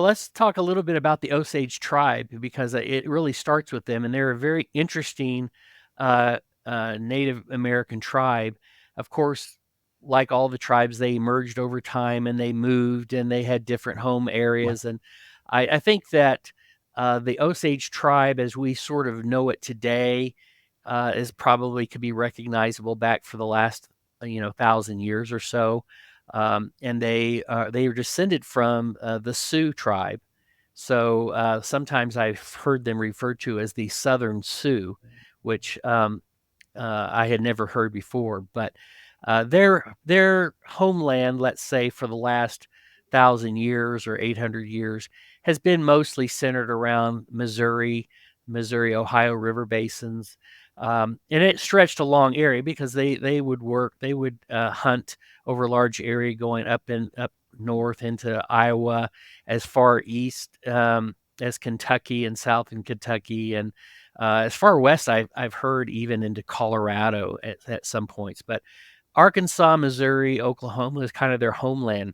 Let's talk a little bit about the Osage tribe because it really starts with them, and they're a very interesting uh, Native American tribe. Of course, like all the tribes, they emerged over time and they moved and they had different home Right. areas. And I think that the Osage tribe, as we sort of know it today, is probably could be recognizable back for the last 1,000 years or so. And they are descended from the Sioux tribe. So sometimes I've heard them referred to as the Southern Sioux, which I had never heard before. But their homeland, let's say for the last 1,000 years or 800 years, has been mostly centered around Missouri, Ohio River basins. And it stretched a long area because they would hunt over a large area going up north into Iowa, as far east as Kentucky and south in Kentucky, and as far west I've heard even into Colorado at some points. But Arkansas, Missouri, Oklahoma is kind of their homeland.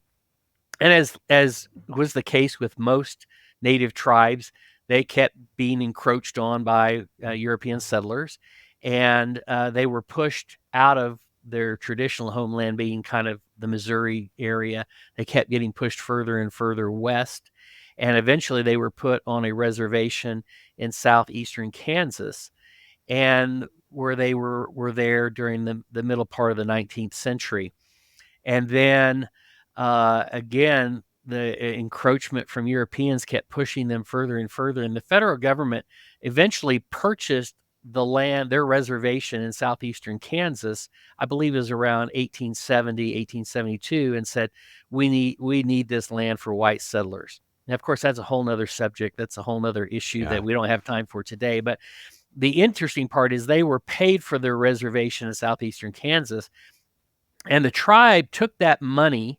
And as was the case with most native tribes, they kept being encroached on by European settlers, and they were pushed out of their traditional homeland, being kind of the Missouri area. They kept getting pushed further and further west, and eventually they were put on a reservation in southeastern Kansas, and where they were there during the middle part of the 19th century. And then again, the encroachment from Europeans kept pushing them further and further. And the federal government eventually purchased the land, their reservation in southeastern Kansas, I believe it was around 1870, 1872, and said, we need this land for white settlers. Now, of course, that's a whole nother subject. That's a whole nother issue Yeah. that we don't have time for today. But the interesting part is they were paid for their reservation in southeastern Kansas, and the tribe took that money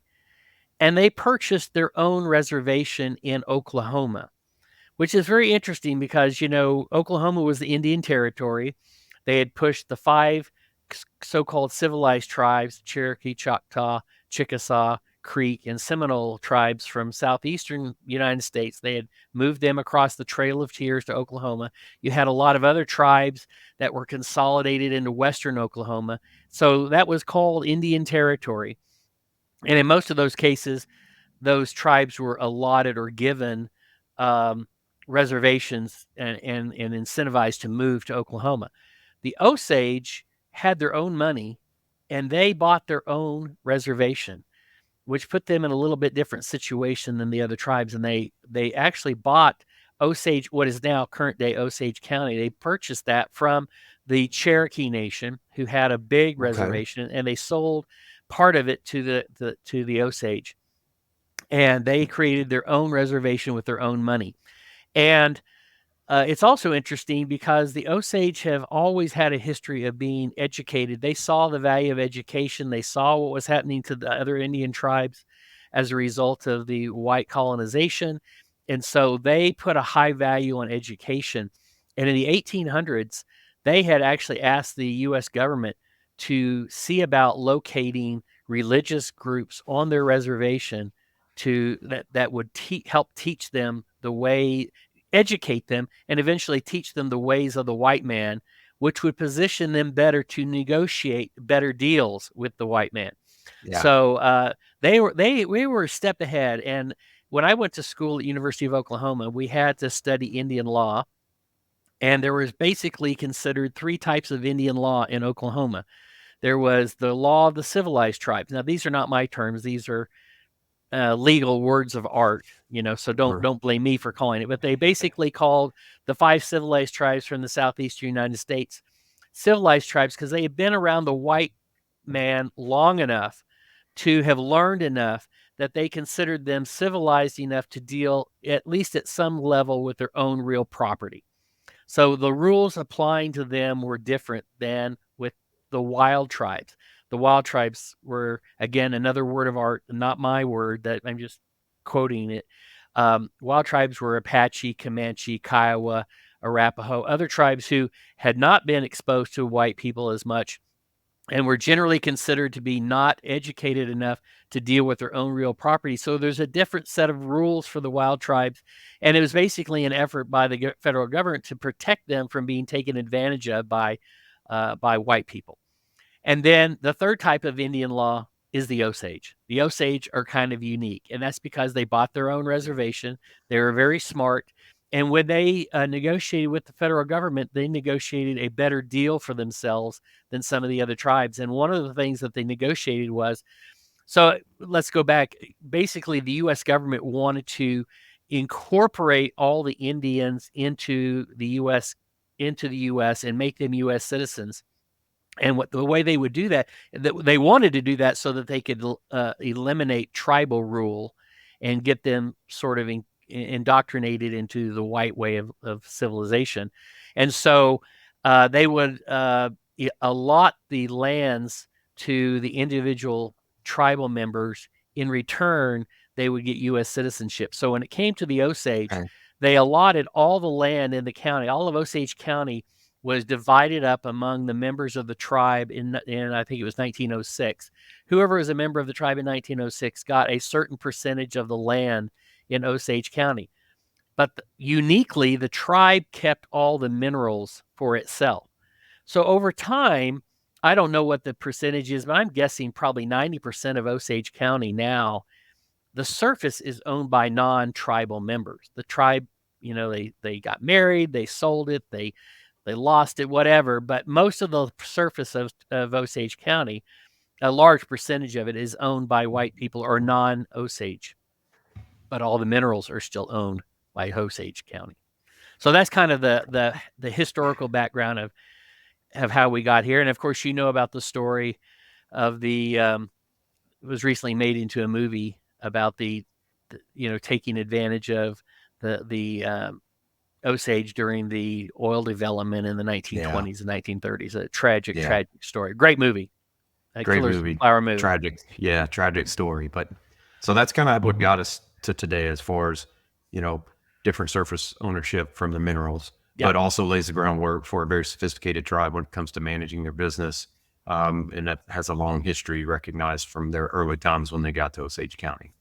and they purchased their own reservation in Oklahoma, which is very interesting because, Oklahoma was the Indian Territory. They had pushed the five so called civilized tribes, Cherokee, Choctaw, Chickasaw, Creek, and Seminole tribes from southeastern United States. They had moved them across the Trail of Tears to Oklahoma. You had a lot of other tribes that were consolidated into western Oklahoma. So that was called Indian Territory. And in most of those cases, those tribes were allotted or given um, reservations and incentivized to move to Oklahoma. The Osage had their own money and they bought their own reservation, which put them in a little bit different situation than the other tribes. And they actually bought Osage, what is now current day Osage County. They purchased that from the Cherokee Nation, who had a big Okay. reservation, and they sold part of it to the Osage, and they created their own reservation with their own money. And it's also interesting because the Osage have always had a history of being educated. They saw the value of education. They saw what was happening to the other Indian tribes as a result of the white colonization. And so they put a high value on education. And in the 1800s, they had actually asked the U.S. government to see about locating religious groups on their reservation that would help teach them the way, educate them, and eventually teach them the ways of the white man, which would position them better to negotiate better deals with the white man. Yeah. So we were a step ahead. And when I went to school at University of Oklahoma, we had to study Indian law, and there was basically considered three types of Indian law in Oklahoma. There was the law of the civilized tribes. Now, these are not my terms; these are legal words of art, so don't Sure. don't blame me for calling it. But they basically called the five civilized tribes from the southeastern United States civilized tribes because they had been around the white man long enough to have learned enough that they considered them civilized enough to deal at least at some level with their own real property. So the rules applying to them were different than with the wild tribes. The wild tribes were, again, another word of art, not my word, that I'm just quoting it. Wild tribes were Apache, Comanche, Kiowa, Arapaho, other tribes who had not been exposed to white people as much, and were generally considered to be not educated enough to deal with their own real property. So there's a different set of rules for the wild tribes, and it was basically an effort by the federal government to protect them from being taken advantage of by white people. And then the third type of Indian law is the Osage. The Osage are kind of unique, and that's because they bought their own reservation. They were very smart. And when they negotiated with the federal government, they negotiated a better deal for themselves than some of the other tribes. And one of the things that they negotiated was, so let's go back. Basically, the U.S. government wanted to incorporate all the Indians into the U.S. and make them U.S. citizens. And the way they would do that, they wanted to do that so that they could eliminate tribal rule and get them sort of indoctrinated into the white way of civilization. And so they would allot the lands to the individual tribal members. In return, they would get U.S. citizenship. So when it came to the Osage, Okay. they allotted all the land in the county. All of Osage County was divided up among the members of the tribe in I think it was 1906. Whoever was a member of the tribe in 1906 got a certain percentage of the land in Osage County. But uniquely, the tribe kept all the minerals for itself. So over time, I don't know what the percentage is, but I'm guessing probably 90% of Osage County now, the surface is owned by non-tribal members. The tribe, they got married, they sold it, they lost it, whatever. But most of the surface of Osage County, a large percentage of it is owned by white people or non-Osage. But all the minerals are still owned by Osage County. So that's kind of the historical background of how we got here. And of course, you know about the story of it was recently made into a movie about the taking advantage of the Osage during the oil development in the Yeah. 1920s and 1930s. A tragic, Yeah. tragic story. Great movie. Great Killers movie. Flower Moon. Tragic. Yeah. Tragic story. But so that's kind of what got us to today as far as, you know, different surface ownership from the minerals, Yeah. but also lays the groundwork for a very sophisticated tribe when it comes to managing their business. And that has a long history recognized from their early times when they got to Osage County.